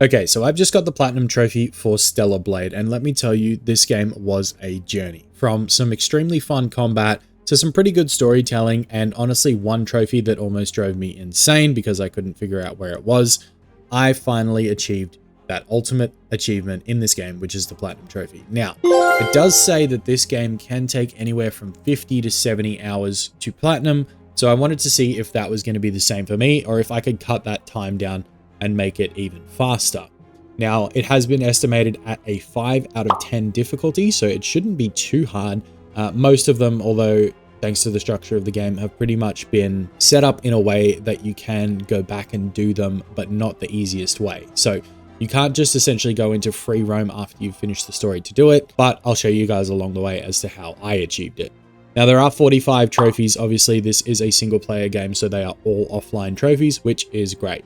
Okay, so I've just got the Platinum Trophy for Stellar Blade, and let me tell you, this game was a journey. From some extremely fun combat to some pretty good storytelling, and honestly one trophy that almost drove me insane because I couldn't figure out where it was, I finally achieved that ultimate achievement in this game, which is the Platinum Trophy. Now, it does say that this game can take anywhere from 50 to 70 hours to Platinum, so I wanted to see if that was going to be the same for me, or if I could cut that time down and make it even faster. Now, it has been estimated at a 5 out of 10 difficulty, so it shouldn't be too hard. Most of them, although thanks to the structure of the game, have pretty much been set up in a way that you can go back and do them, but not the easiest way. So you can't just essentially go into free roam after you've finished the story to do it, but I'll show you guys along the way as to how I achieved it. Now, there are 45 trophies. Obviously, this is a single player game, so they are all offline trophies, which is great.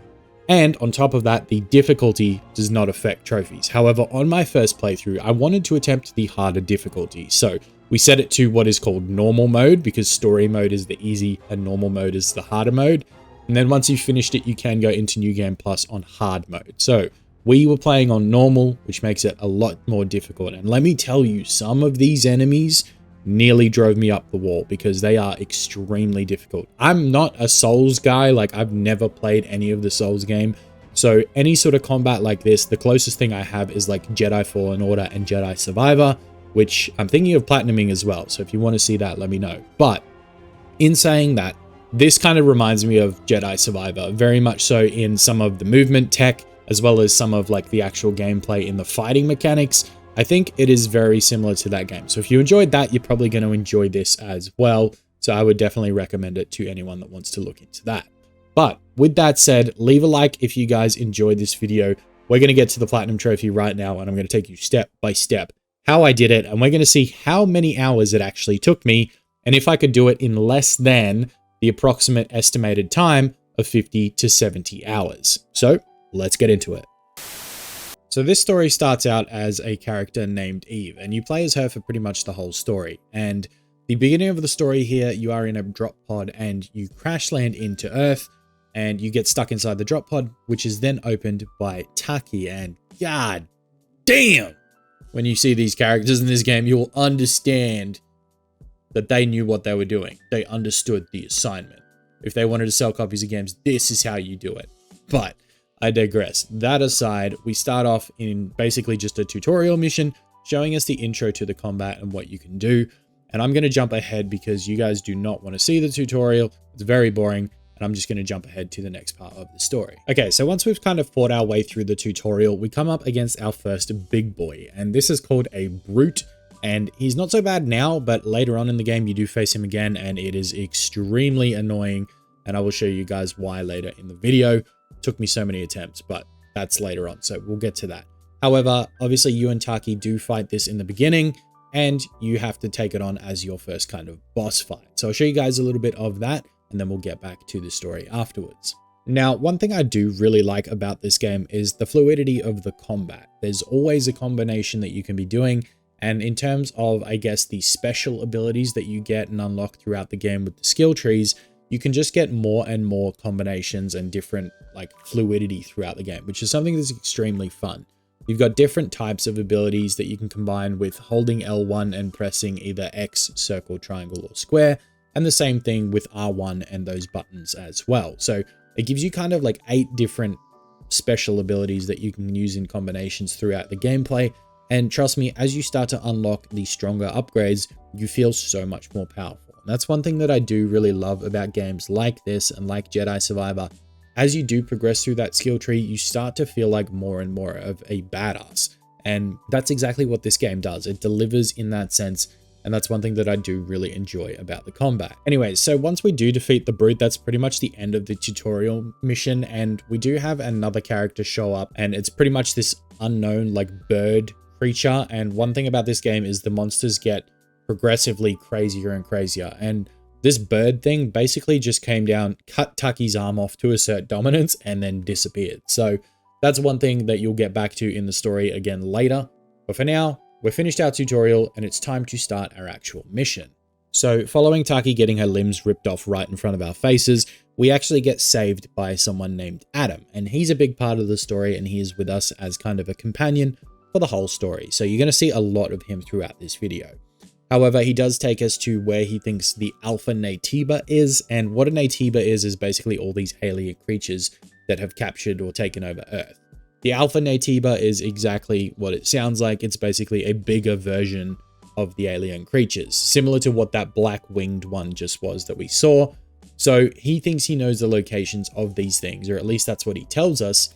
And on top of that, the difficulty does not affect trophies. However, on my first playthrough, I wanted to attempt the harder difficulty. So we set it to what is called normal mode, because story mode is the easy and normal mode is the harder mode. And then once you've finished it, you can go into New Game Plus on hard mode. So we were playing on normal, which makes it a lot more difficult. And let me tell you, some of these enemies nearly drove me up the wall because they are extremely difficult. I'm not a Souls guy, like I've never played any of the Souls game. So any sort of combat like this, the closest thing I have is like Jedi Fallen Order and Jedi Survivor, which I'm thinking of platinuming as well. So if you want to see that, let me know. But in saying that, this kind of reminds me of Jedi Survivor, very much so in some of the movement tech, as well as some of like the actual gameplay in the fighting mechanics. I think it is very similar to that game. So if you enjoyed that, you're probably going to enjoy this as well. So I would definitely recommend it to anyone that wants to look into that. But with that said, leave a like if you guys enjoyed this video. We're going to get to the Platinum Trophy right now, and I'm going to take you step by step how I did it. And we're going to see how many hours it actually took me, and if I could do it in less than the approximate estimated time of 50 to 70 hours. So let's get into it. So this story starts out as a character named Eve, and you play as her for pretty much the whole story. And the beginning of the story here, you are in a drop pod and you crash land into Earth, and you get stuck inside the drop pod, which is then opened by Taki. And god damn, when you see these characters in this game, you will understand that they knew what they were doing. They understood the assignment. If they wanted to sell copies of games, this is how you do it. But I digress. That aside, we start off in basically just a tutorial mission showing us the intro to the combat and what you can do. And I'm going to jump ahead because you guys do not want to see the tutorial. It's very boring, and I'm just going to jump ahead to the next part of the story. Okay, so once we've kind of fought our way through the tutorial, we come up against our first big boy, and this is called a Brute. And he's not so bad now, but later on in the game, you do face him again, and it is extremely annoying. And I will show you guys why later in the video. Took me so many attempts, but that's later on, so we'll get to that. However, obviously you and Taki do fight this in the beginning, and you have to take it on as your first kind of boss fight. So I'll show you guys a little bit of that, and then we'll get back to the story afterwards. Now, one thing I do really like about this game is the fluidity of the combat. There's always a combination that you can be doing, and in terms of, I guess, the special abilities that you get and unlock throughout the game with the skill trees, you can just get more and more combinations and different like fluidity throughout the game, which is something that's extremely fun. You've got different types of abilities that you can combine with holding L1 and pressing either X, circle, triangle, or square, and the same thing with R1 and those buttons as well. So it gives you kind of like 8 different special abilities that you can use in combinations throughout the gameplay. And trust me, as you start to unlock the stronger upgrades, you feel so much more powerful. That's one thing that I do really love about games like this and like Jedi Survivor. As you do progress through that skill tree, you start to feel like more and more of a badass. And that's exactly what this game does. It delivers in that sense. And that's one thing that I do really enjoy about the combat. Anyways, so once we do defeat the Brute, that's pretty much the end of the tutorial mission. And we do have another character show up, and it's pretty much this unknown like bird creature. And one thing about this game is the monsters get progressively crazier and crazier, and this bird thing basically just came down, cut Taki's arm off to assert dominance, and then disappeared. So that's one thing that you'll get back to in the story again later. But for now, we're finished our tutorial, and it's time to start our actual mission. So following Taki getting her limbs ripped off right in front of our faces, we actually get saved by someone named Adam, and he's a big part of the story, and he is with us as kind of a companion for the whole story. So you're going to see a lot of him throughout this video. However, he does take us to where he thinks the Alpha Naytiba is, and what a Naytiba is basically all these alien creatures that have captured or taken over Earth. The Alpha Naytiba is exactly what it sounds like. It's basically a bigger version of the alien creatures, similar to what that black winged one just was that we saw. So he thinks he knows the locations of these things, or at least that's what he tells us.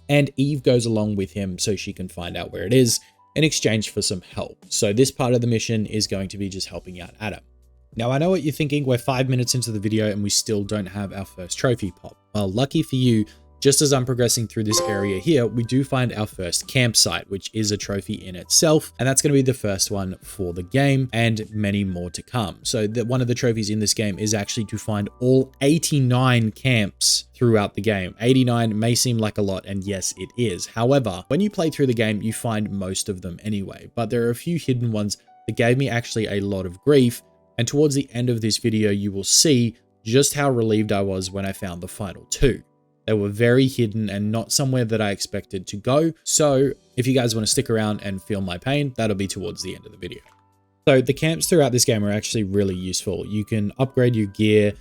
And Eve goes along with him so she can find out where it is in exchange for some help. So this part of the mission is going to be just helping out Adam. Now, I know what you're thinking. We're 5 minutes into the video and we still don't have our first trophy pop. Well, lucky for you, just as I'm progressing through this area here, we do find our first campsite, which is a trophy in itself. And that's going to be the first one for the game and many more to come. So one of the trophies in this game is actually to find all 89 camps throughout the game. 89 may seem like a lot, and yes, it is. However, when you play through the game, you find most of them anyway. But there are a few hidden ones that gave me actually a lot of grief. And towards the end of this video, you will see just how relieved I was when I found the final 2. They were very hidden and not somewhere that I expected to go. So if you guys want to stick around and feel my pain, that'll be towards the end of the video. So the camps throughout this game are actually really useful. You can upgrade your gear,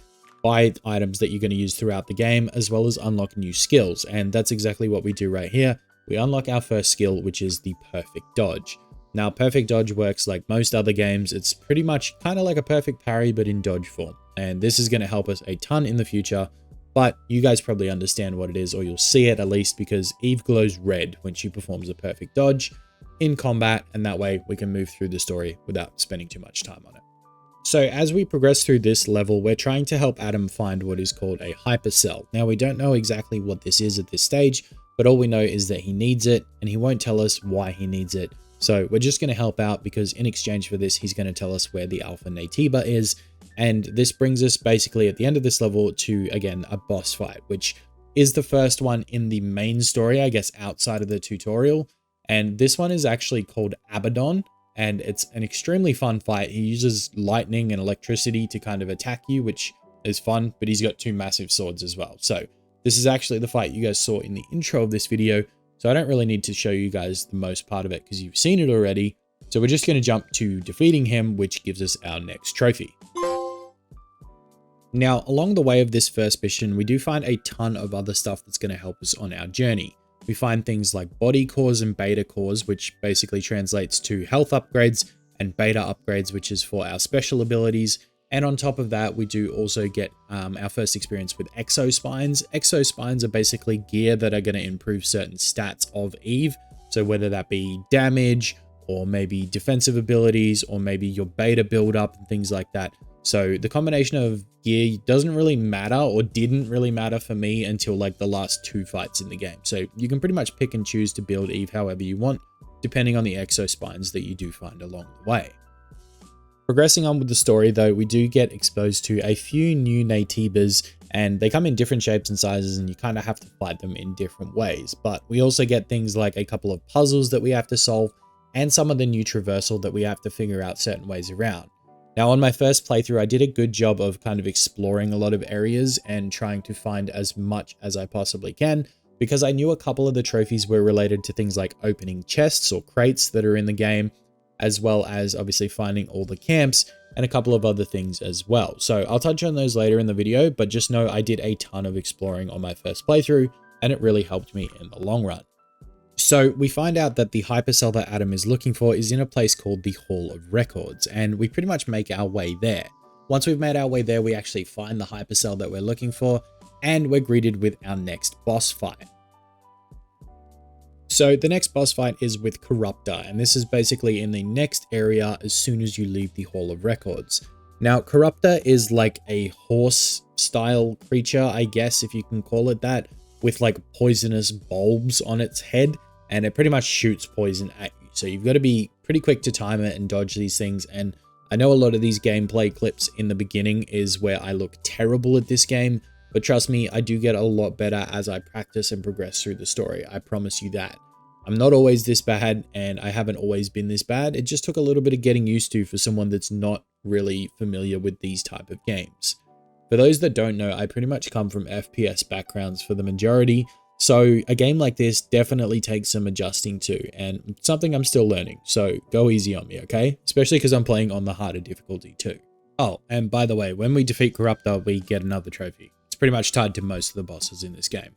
buy items that you're going to use throughout the game, as well as unlock new skills. And that's exactly what we do right here. We unlock our first skill, which is the perfect dodge. Now, perfect dodge works like most other games. It's pretty much kind of like a perfect parry, but in dodge form. And this is going to help us a ton in the future. But you guys probably understand what it is, or you'll see it at least, because Eve glows red when she performs a perfect dodge in combat, and that way we can move through the story without spending too much time on it. So as we progress through this level, we're trying to help Adam find what is called a hypercell. Now, we don't know exactly what this is at this stage, but all we know is that he needs it, and he won't tell us why he needs it. So we're just going to help out, because in exchange for this, he's going to tell us where the Alpha Naytiba is. And this brings us basically at the end of this level to, again, a boss fight, which is the first one in the main story, I guess, outside of the tutorial. And this one is actually called Abaddon, and it's an extremely fun fight. He uses lightning and electricity to kind of attack you, which is fun, but he's got 2 massive swords as well. So this is actually the fight you guys saw in the intro of this video. So I don't really need to show you guys the most part of it because you've seen it already. So we're just going to jump to defeating him, which gives us our next trophy. Now, along the way of this first mission, we do find a ton of other stuff that's going to help us on our journey. We find things like body cores and beta cores, which basically translates to health upgrades, and beta upgrades, which is for our special abilities. And on top of that, we do also get our first experience with exospines. Exospines are basically gear that are going to improve certain stats of Eve. So whether that be damage, or maybe defensive abilities, or maybe your beta build-up and things like that. So the combination of gear doesn't really matter, or didn't really matter for me until like the last 2 fights in the game. So you can pretty much pick and choose to build Eve however you want, depending on the exospines that you do find along the way. Progressing on with the story though, we do get exposed to a few new Naytibas, and they come in different shapes and sizes, and you kind of have to fight them in different ways. But we also get things like a couple of puzzles that we have to solve, and some of the new traversal that we have to figure out certain ways around. Now, on my first playthrough, I did a good job of kind of exploring a lot of areas and trying to find as much as I possibly can, because I knew a couple of the trophies were related to things like opening chests or crates that are in the game, as well as obviously finding all the camps and a couple of other things as well. So I'll touch on those later in the video, but just know I did a ton of exploring on my first playthrough, and it really helped me in the long run. So we find out that the hypercell that Adam is looking for is in a place called the Hall of Records, and we pretty much make our way there. Once we've made our way there, we actually find the hypercell that we're looking for, and we're greeted with our next boss fight. So the next boss fight is with Corruptor, and this is basically in the next area as soon as you leave the Hall of Records. Now, Corruptor is like a horse-style creature, I guess, if you can call it that, with like poisonous bulbs on its head, and it pretty much shoots poison at you. So you've got to be pretty quick to time it and dodge these things. And I know a lot of these gameplay clips in the beginning is where I look terrible at this game, but trust me, I do get a lot better as I practice and progress through the story. I promise you that. I'm not always this bad, and I haven't always been this bad. It just took a little bit of getting used to for someone that's not really familiar with these type of games. For those that don't know, I pretty much come from FPS backgrounds for the majority, so a game like this definitely takes some adjusting to, and something I'm still learning, so go easy on me, okay? Especially because I'm playing on the harder difficulty too. Oh, and by the way, when we defeat Corruptor, we get another trophy. It's pretty much tied to most of the bosses in this game.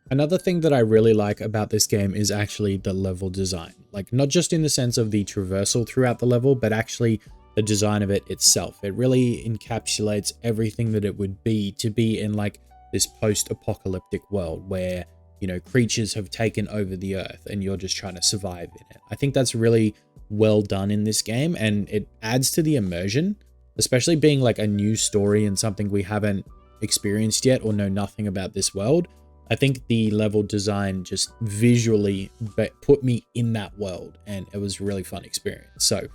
Another thing that I really like about this game is actually the level design. Like, not just in the sense of the traversal throughout the level, but actually the design of it itself. It really encapsulates everything that it would be to be in like this post-apocalyptic world where, you know, creatures have taken over the earth and you're just trying to survive in it. I think that's really well done in this game, and it adds to the immersion, especially being like a new story and something we haven't experienced yet or know nothing about this world. I think the level design just visually put me in that world, and it was a really fun experience. So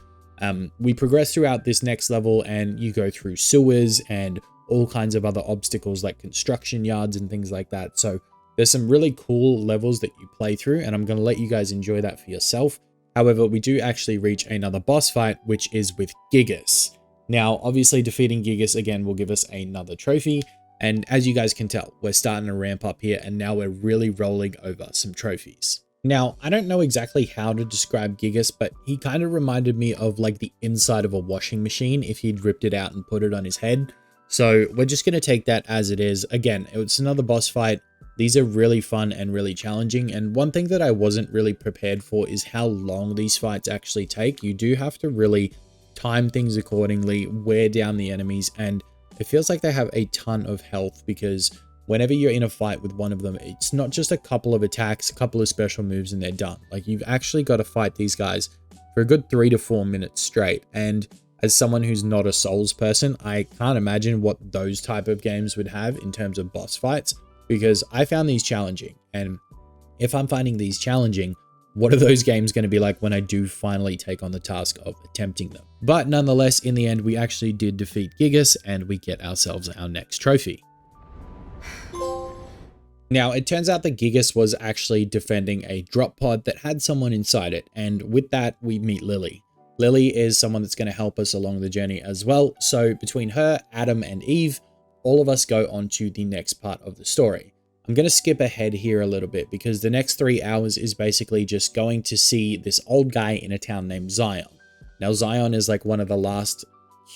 we progress throughout this next level, and you go through sewers and all kinds of other obstacles like construction yards and things like that. So there's some really cool levels that you play through, and I'm going to let you guys enjoy that for yourself. However, we do actually reach another boss fight, which is with Gigas. Now, obviously defeating Gigas again will give us another trophy. And as you guys can tell, we're starting to ramp up here, and now we're really rolling over some trophies. Now, I don't know exactly how to describe Gigas, but he kind of reminded me of like the inside of a washing machine if he'd ripped it out and put it on his head. So we're just going to take that as it is. Again, it's another boss fight. These are really fun and really challenging. And one thing that I wasn't really prepared for is how long these fights actually take. You do have to really time things accordingly, wear down the enemies, and it feels like they have a ton of health, because whenever you're in a fight with one of them, it's not just a couple of attacks, a couple of special moves, and they're done. Like, you've actually got to fight these guys for a good 3 to 4 minutes straight. And as someone who's not a Souls person, I can't imagine what those type of games would have in terms of boss fights, because I found these challenging. And if I'm finding these challenging, what are those games going to be like when I do finally take on the task of attempting them? But nonetheless, in the end, we actually did defeat Gigas, and we get ourselves our next trophy. Now, it turns out that Gigas was actually defending a drop pod that had someone inside it, and with that, we meet Lily. Lily is someone that's going to help us along the journey as well, so between her, Adam, and Eve, all of us go on to the next part of the story. I'm going to skip ahead here a little bit, because the next 3 hours is basically just going to see this old guy in a town named Zion. Now, Zion is like one of the last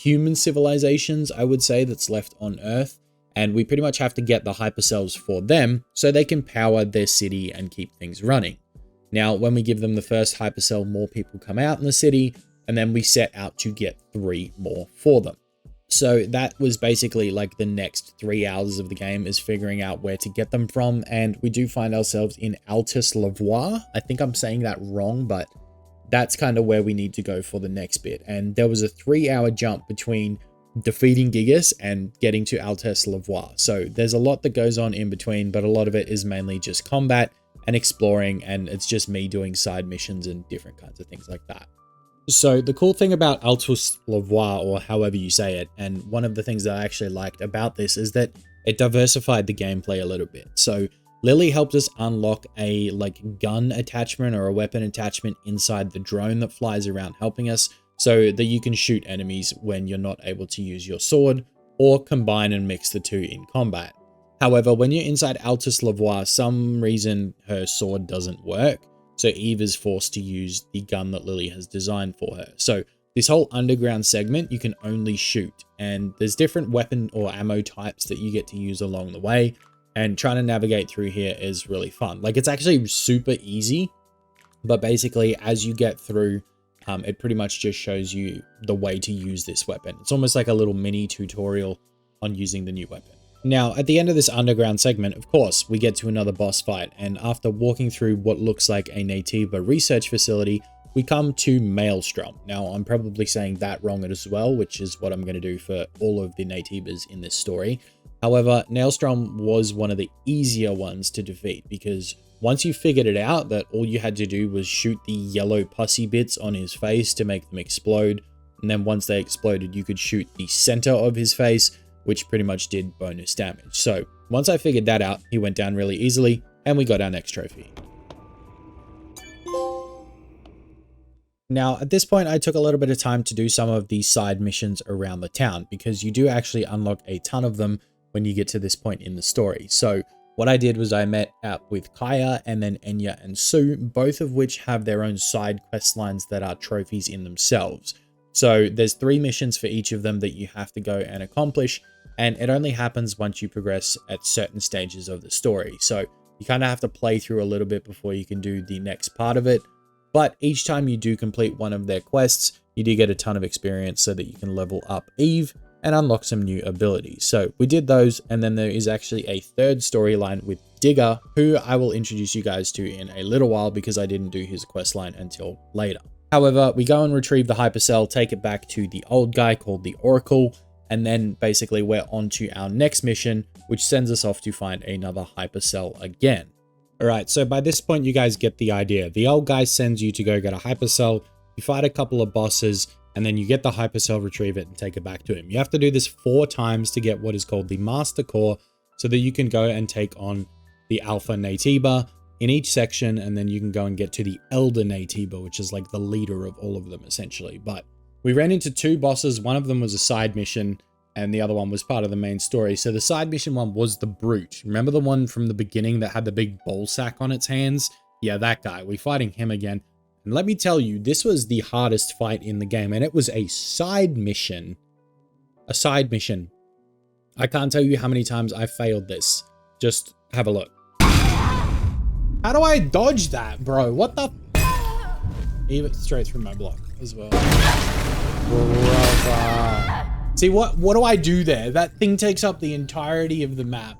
human civilizations, I would say, that's left on Earth, and we pretty much have to get the hypercells for them so they can power their city and keep things running. Now, when we give them the first hypercell, more people come out in the city, and then we set out to get 3 more for them. So that was basically like the next 3 hours of the game, is figuring out where to get them from. And we do find ourselves in Altus-la-Voir. I think I'm saying that wrong, but that's kind of where we need to go for the next bit. And there was a 3-hour jump between defeating Gigas and getting to Altus-la-Voir. So there's a lot that goes on in between, but a lot of it is mainly just combat and exploring. And it's just me doing side missions and different kinds of things like that. So the cool thing about Altus-la-Voir, or however you say it, and one of the things that I actually liked about this is that it diversified the gameplay a little bit. So Lily helped us unlock a like gun attachment or a weapon attachment inside the drone that flies around helping us, so that you can shoot enemies when you're not able to use your sword, or combine and mix the two in combat. However, when you're inside Altus-la-Voir, some reason her sword doesn't work. So Eve is forced to use the gun that Lily has designed for her. So this whole underground segment, you can only shoot, and there's different weapon or ammo types that you get to use along the way. And trying to navigate through here is really fun. Like, it's actually super easy, but basically as you get through, it pretty much just shows you the way to use this weapon. It's almost like a little mini tutorial on using the new weapon. Now, at the end of this underground segment, of course, we get to another boss fight, and after walking through what looks like a Naytiba research facility, we come to Maelstrom. Now, I'm probably saying that wrong as well, which is what I'm going to do for all of the Naytibas in this story. However, Maelstrom was one of the easier ones to defeat, because once you figured it out that all you had to do was shoot the yellow pussy bits on his face to make them explode, and then once they exploded, you could shoot the center of his face, which pretty much did bonus damage. So Once I figured that out, he went down really easily, and we got our next trophy. Now, at this point, I took a little bit of time to do some of these side missions around the town, because you do actually unlock a ton of them when you get to this point in the story. So what I did was I met up with Kaya and then Enya and Sue, both of which have their own side quest lines that are trophies in themselves. So there's 3 missions for each of them that you have to go and accomplish, and it only happens once you progress at certain stages of the story. So you kind of have to play through a little bit before you can do the next part of it. But each time you do complete one of their quests, you do get a ton of experience so that you can level up Eve and unlock some new abilities. So we did those, and then there is actually a third storyline with Digger, who I will introduce you guys to in a little while because I didn't do his quest line until later. However, we go and retrieve the hypercell, take it back to the old guy called the Oracle, and then basically we're on to our next mission, which sends us off to find another hypercell again. Alright, so by this point you guys get the idea. The old guy sends you to go get a hypercell, you fight a couple of bosses, and then you get the hypercell, retrieve it, and take it back to him. You have to do this 4 times to get what is called the Master Core, so that you can go and take on the Alpha Naytiba in each section, and then you can go and get to the Elder Naytiba, which is like the leader of all of them essentially. But we ran into 2 bosses, one of them was a side mission, and the other one was part of the main story. So the side mission one was the Brute. Remember the one from the beginning that had the big ball sack on its hands? Yeah, that guy. We're fighting him again. And let me tell you, this was the hardest fight in the game, and it was a side mission. A side mission. I can't tell you how many times I failed this. Just have a look. How do I dodge that, bro? What the? Even straight through my block as well. Brother. See, what do I do there? That thing takes up the entirety of the map.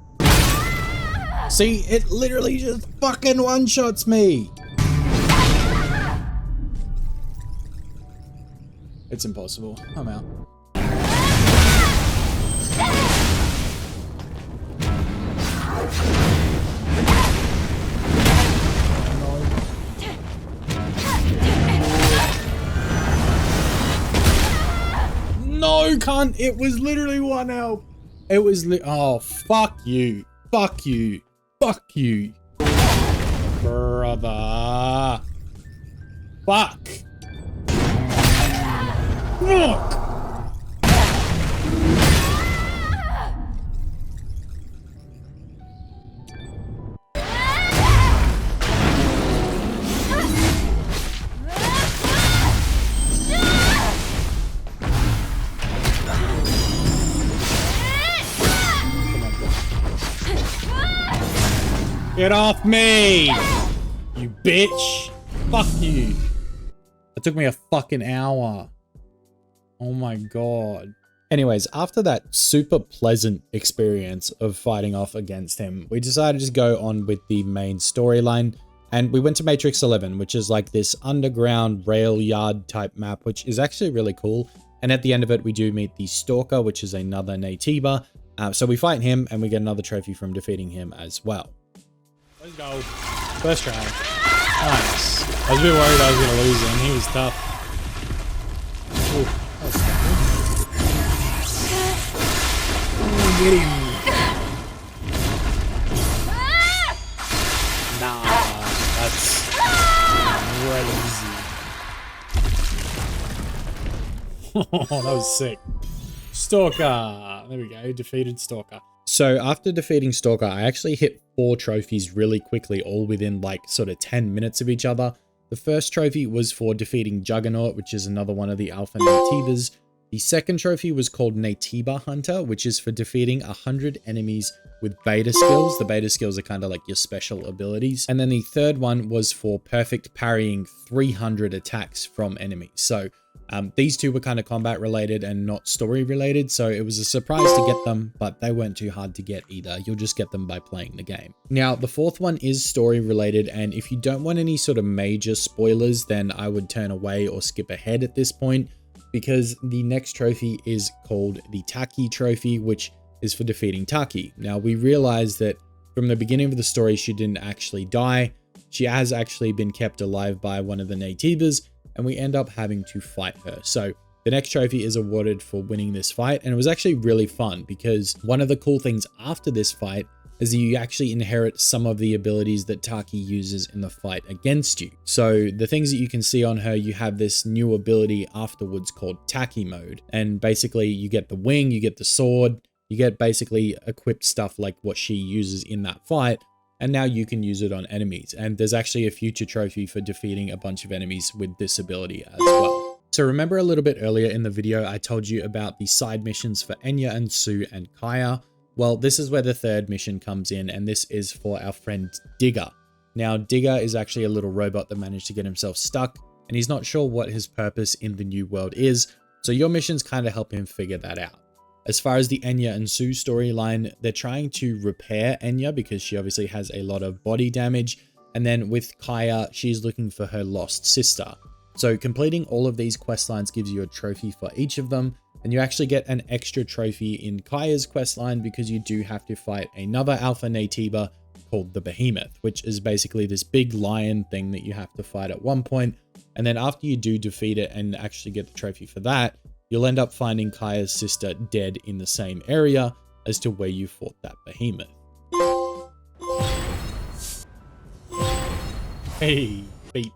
See, it literally just fucking one-shots me. It's impossible. I'm out. No, cunt. It was literally 1 health. It was oh, fuck you. Fuck you. Fuck you. Brother. Fuck. Fuck. Get off me, you bitch. Fuck you. It took me a fucking hour. Oh my god. Anyways, after that super pleasant experience of fighting off against him, we decided to go on with the main storyline, and we went to Matrix 11, which is like this underground rail yard type map, which is actually really cool. And at the end of it, we do meet the Stalker, which is another Naytiba. So we fight him, and we get another trophy from defeating him as well. Let's go. First try. Nice. I was a bit worried I was going to lose him. He was tough. Ooh, that was tough. Get him. Nah, that's crazy. Oh, that was sick. Stalker. There we go. Defeated Stalker. So after defeating Stalker, I actually hit 4 trophies really quickly, all within like sort of 10 minutes of each other. The first trophy was for defeating Juggernaut, which is another one of the Alpha Naytibas. The second trophy was called Naytiba Hunter, which is for defeating 100 enemies with beta skills. The beta skills are kind of like your special abilities. And then the third one was for perfect parrying 300 attacks from enemies. So these 2 were kind of combat related and not story related, so it was a surprise to get them, but they weren't too hard to get either. You'll just get them by playing the game. Now, the 4th one is story related, and if you don't want any sort of major spoilers, then I would turn away or skip ahead at this point, because the next trophy is called the Taki Trophy, which is for defeating Taki. Now, we realized that from the beginning of the story, she didn't actually die. She has actually been kept alive by one of the Naytibas, and we end up having to fight her. So the next trophy is awarded for winning this fight, and it was actually really fun because one of the cool things after this fight is that you actually inherit some of the abilities that Taki uses in the fight against you. So the things that you can see on her, you have this new ability afterwards called Taki mode. And basically you get the wing, you get the sword, you get basically equipped stuff like what she uses in that fight. And now you can use it on enemies. And there's actually a future trophy for defeating a bunch of enemies with this ability as well. So remember a little bit earlier in the video, I told you about the side missions for Enya and Sue and Kaya. Well, this is where the third mission comes in, and this is for our friend Digger. Now, Digger is actually a little robot that managed to get himself stuck, and he's not sure what his purpose in the new world is, so your missions kind of help him figure that out. As far as the Enya and Sue storyline, they're trying to repair Enya because she obviously has a lot of body damage, and then with Kaya, she's looking for her lost sister. So completing all of these quest lines gives you a trophy for each of them, and you actually get an extra trophy in Kaya's questline because you do have to fight another Alpha Naytiba called the Behemoth, which is basically this big lion thing that you have to fight at one point. And then after you do defeat it and actually get the trophy for that, you'll end up finding Kaya's sister dead in the same area as to where you fought that Behemoth. Hey, beep.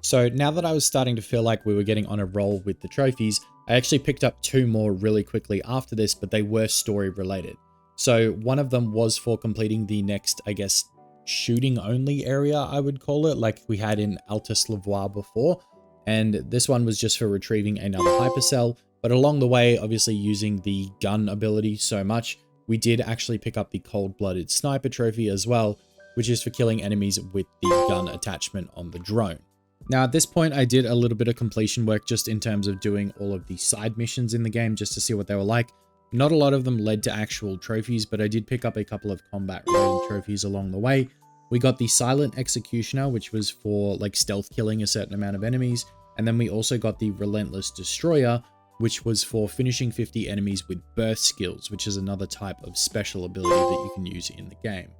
So now that I was starting to feel like we were getting on a roll with the trophies, I actually picked up 2 more really quickly after this, but they were story related. So one of them was for completing the next, I guess, shooting only area, I would call it, like we had in Altus Lavoie before. And this one was just for retrieving another hypercell. But along the way, obviously using the gun ability so much, we did actually pick up the cold-blooded sniper trophy as well, which is for killing enemies with the gun attachment on the drone. Now at this point, I did a little bit of completion work just in terms of doing all of the side missions in the game just to see what they were like. Not a lot of them led to actual trophies, but I did pick up a couple of combat-related trophies along the way. We got the Silent Executioner, which was for like stealth killing a certain amount of enemies. And then we also got the Relentless Destroyer, which was for finishing 50 enemies with burst skills, which is another type of special ability that you can use in the game.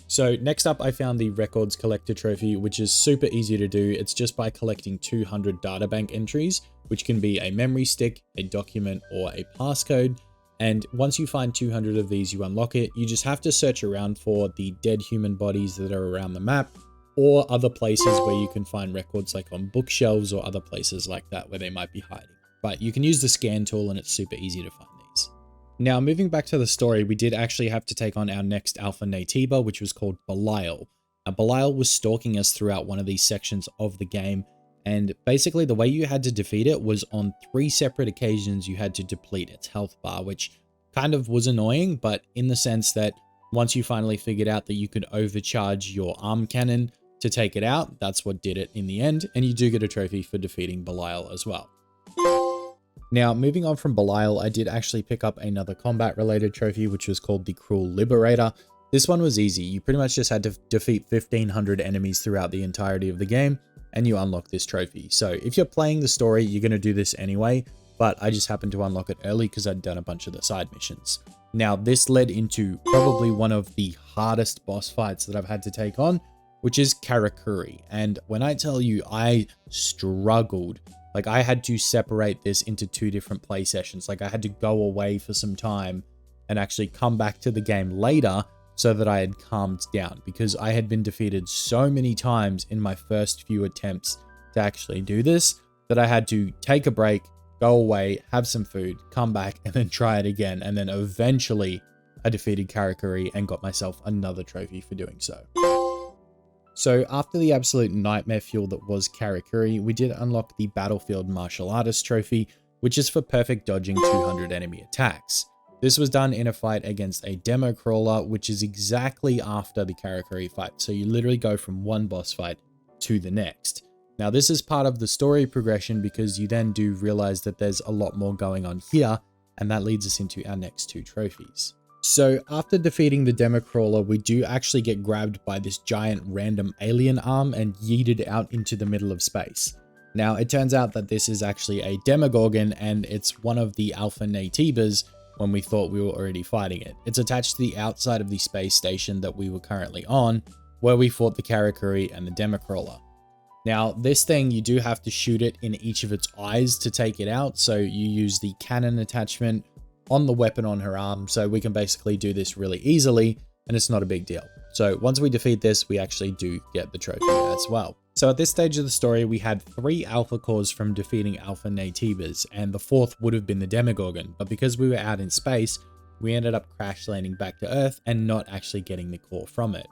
So next up, I found the Records Collector Trophy, which is super easy to do. It's just by collecting 200 databank entries, which can be a memory stick, a document, or a passcode. And once you find 200 of these, you unlock it. You just have to search around for the dead human bodies that are around the map, or other places where you can find records like on bookshelves or other places like that where they might be hiding. But you can use the scan tool and it's super easy to find these. Now, moving back to the story, we did actually have to take on our next Alpha Naytiba, which was called Belial. Now, Belial was stalking us throughout one of these sections of the game, and basically the way you had to defeat it was on 3 separate occasions you had to deplete its health bar, which kind of was annoying, but in the sense that once you finally figured out that you could overcharge your arm cannon to take it out, that's what did it in the end, and you do get a trophy for defeating Belial as well. Now, moving on from Belial, I did actually pick up another combat-related trophy, which was called the Cruel Liberator. This one was easy. You pretty much just had to defeat 1,500 enemies throughout the entirety of the game, and you unlock this trophy. So if you're playing the story, you're going to do this anyway, but I just happened to unlock it early because I'd done a bunch of the side missions. Now, this led into probably one of the hardest boss fights that I've had to take on, which is Karakuri. And when I tell you I struggled, like I had to separate this into 2 different play sessions. Like I had to go away for some time and actually come back to the game later so that I had calmed down, because I had been defeated so many times in my first few attempts to actually do this that I had to take a break, go away, have some food, come back, and then try it again. And then eventually I defeated Karakuri and got myself another trophy for doing so. So after the absolute nightmare fuel that was Karakuri, we did unlock the Battlefield Martial Artist trophy, which is for perfect dodging 200 enemy attacks. This was done in a fight against a demo crawler, which is exactly after the Karakuri fight. So you literally go from one boss fight to the next. Now this is part of the story progression because you then do realize that there's a lot more going on here, and that leads us into our next 2 trophies. So after defeating the demo crawler, we do actually get grabbed by this giant random alien arm and yeeted out into the middle of space. Now it turns out that this is actually a Demogorgon, and it's one of the Alpha Naytibas when we thought we were already fighting it. It's attached to the outside of the space station that we were currently on, where we fought the Karakuri and the demo crawler. Now this thing, you do have to shoot it in each of its eyes to take it out. So you use the cannon attachment, on the weapon on her arm. So we can basically do this really easily and it's not a big deal. So once we defeat this, we actually do get the trophy as well. So at this stage of the story, we had 3 alpha cores from defeating alpha Naytibas, and the 4th would have been the Demogorgon, but because we were out in space, we ended up crash landing back to Earth and not actually getting the core from it.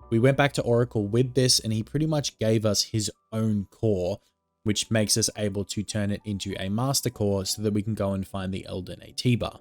We went back to Oracle with this and he pretty much gave us his own core, which makes us able to turn it into a master core so that we can go and find the Elder Naytiba.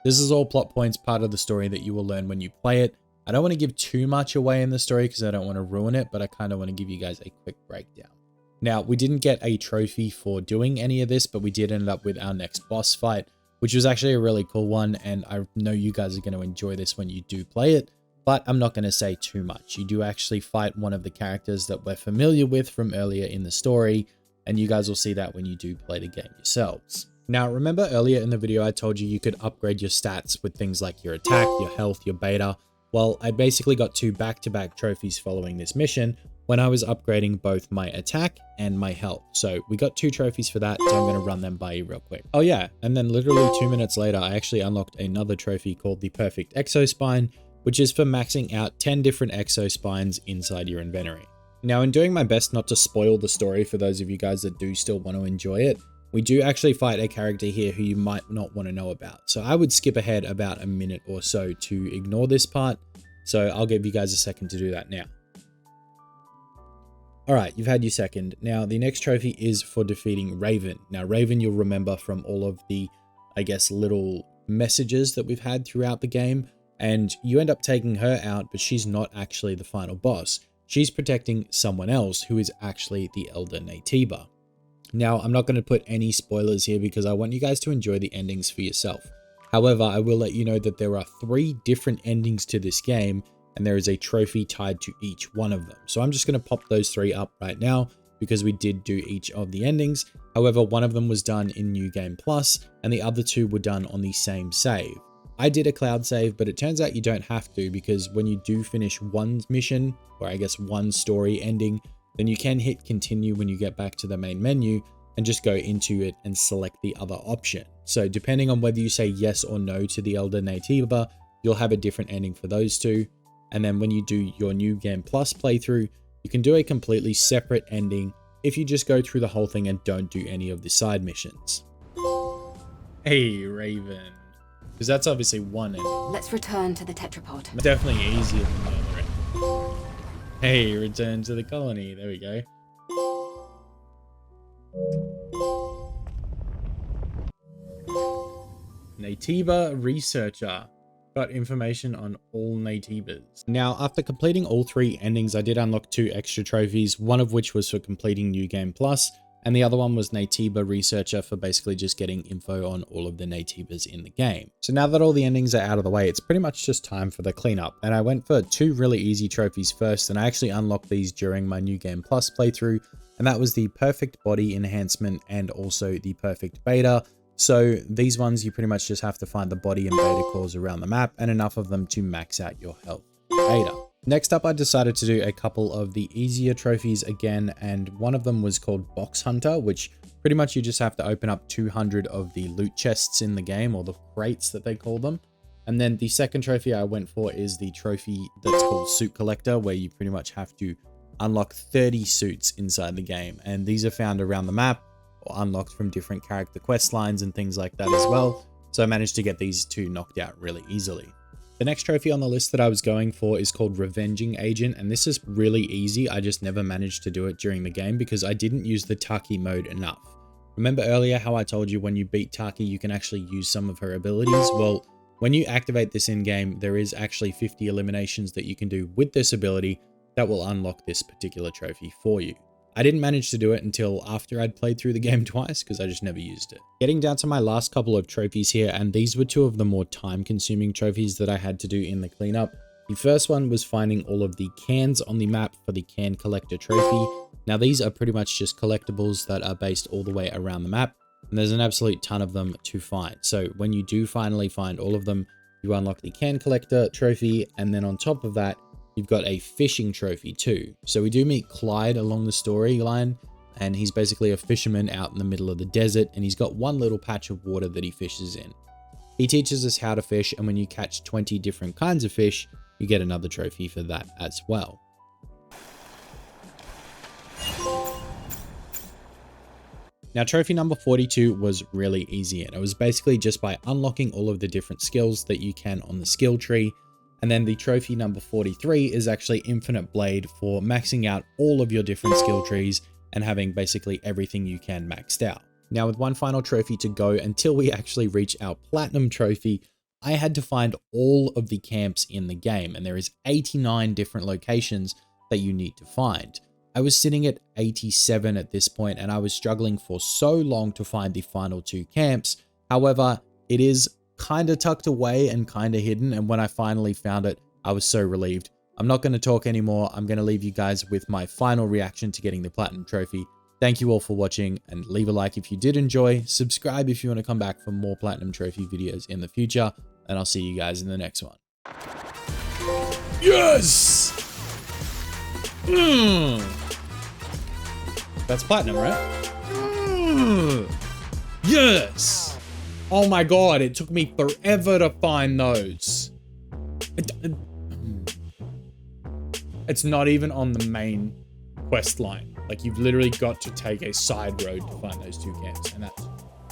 This is all plot points, part of the story that you will learn when you play it. I don't want to give too much away in the story because I don't want to ruin it, but I kind of want to give you guys a quick breakdown. Now, we didn't get a trophy for doing any of this, but we did end up with our next boss fight, which was actually a really cool one, and I know you guys are going to enjoy this when you do play it, but I'm not going to say too much. You do actually fight one of the characters that we're familiar with from earlier in the story, and you guys will see that when you do play the game yourselves. Now, remember earlier in the video I told you could upgrade your stats with things like your attack, your health, your beta. Well, I basically got 2 back-to-back trophies following this mission when I was upgrading both my attack and my health. So we got 2 trophies for that, so I'm going to run them by you real quick. Oh yeah, and then literally 2 minutes later, I actually unlocked another trophy called the Perfect Exospine, which is for maxing out 10 different exospines inside your inventory. Now, in doing my best not to spoil the story for those of you guys that do still want to enjoy it, we do actually fight a character here who you might not want to know about. So I would skip ahead about a minute or so to ignore this part. So I'll give you guys a second to do that now. All right, you've had your second. Now, the next trophy is for defeating Raven. Now, Raven, you'll remember from all of the, I guess, little messages that we've had throughout the game. And you end up taking her out, but she's not actually the final boss. She's protecting someone else who is actually the Elder Naytiba. Now, I'm not going to put any spoilers here because I want you guys to enjoy the endings for yourself. However, I will let you know that there are 3 different endings to this game, and there is a trophy tied to each one of them. So I'm just going to pop those 3 up right now because we did do each of the endings. However, one of them was done in New Game Plus, and the other 2 were done on the same save. I did a cloud save, but it turns out you don't have to, because when you do finish one mission, or I guess one story ending, then you can hit continue when you get back to the main menu and just go into it and select the other option. So depending on whether you say yes or no to the Elder Naytiba, you'll have a different ending for those 2. And then when you do your New Game Plus playthrough, you can do a completely separate ending if you just go through the whole thing and don't do any of the side missions. Hey, Raven. Because that's obviously one ending. Let's return to the tetrapod. Definitely easier than the other end. Hey, return to the colony. There we go. Naytiba Researcher. Got information on all Naytibas. Now, after completing all 3 endings, I did unlock 2 extra trophies, one of which was for completing New Game Plus, and the other one was Naytiba Researcher for basically just getting info on all of the Naytibas in the game. So now that all the endings are out of the way, it's pretty much just time for the cleanup. And I went for 2 really easy trophies first, and I actually unlocked these during my New Game Plus playthrough, and that was the Perfect Body Enhancement and also the Perfect Beta. So these ones, you pretty much just have to find the body and beta cores around the map and enough of them to max out your health beta. Next up, I decided to do a couple of the easier trophies again, and one of them was called Box Hunter, which pretty much you just have to open up 200 of the loot chests in the game, or the crates that they call them. And then the second trophy I went for is the trophy that's called Suit Collector, where you pretty much have to unlock 30 suits inside the game. And these are found around the map or unlocked from different character quest lines and things like that as well. So I managed to get these 2 knocked out really easily. The next trophy on the list that I was going for is called Revenging Agent, and this is really easy. I just never managed to do it during the game because I didn't use the Taki mode enough. Remember earlier how I told you when you beat Taki, you can actually use some of her abilities? Well, when you activate this in-game, there is actually 50 eliminations that you can do with this ability that will unlock this particular trophy for you. I didn't manage to do it until after I'd played through the game twice because I just never used it. Getting down to my last couple of trophies here, and these were 2 of the more time-consuming trophies that I had to do in the cleanup. The first one was finding all of the cans on the map for the Can Collector trophy. Now these are pretty much just collectibles that are based all the way around the map, and there's an absolute ton of them to find. So when you do finally find all of them, you unlock the Can Collector trophy, and then on top of that, you've got a fishing trophy too. So we do meet Clyde along the storyline, and he's basically a fisherman out in the middle of the desert, and he's got one little patch of water that he fishes in. He teaches us how to fish, and when you catch 20 different kinds of fish, you get another trophy for that as well. Now, trophy number 42 was really easy, and it was basically just by unlocking all of the different skills that you can on the skill tree. And then the trophy number 43 is actually Infinite Blade for maxing out all of your different skill trees and having basically everything you can maxed out. Now, with one final trophy to go until we actually reach our Platinum trophy, I had to find all of the camps in the game, and there is 89 different locations that you need to find. I was sitting at 87 at this point, and I was struggling for so long to find the final 2 camps. However, it is kind of tucked away and kind of hidden, and when I finally found it, I was so relieved. I'm not going to talk anymore. I'm going to leave you guys with my final reaction to getting the Platinum trophy. Thank you all for watching, and leave a like if you did enjoy. Subscribe if you want to come back for more Platinum trophy videos in the future, and I'll see you guys in the next one. Yes! That's Platinum, right? Yes! Oh my god, it took me forever to find those. It's not even on the main quest line. Like, you've literally got to take a side road to find those 2 camps, and that's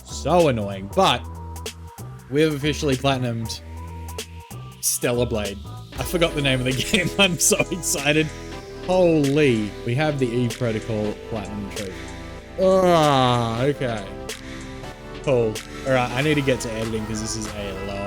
so annoying. But we've officially platinumed Stellar Blade. I forgot the name of the game. I'm so excited. Holy, we have the Eve Protocol Platinum trophy. Oh, okay. Cool. All right, I need to get to editing because this is a long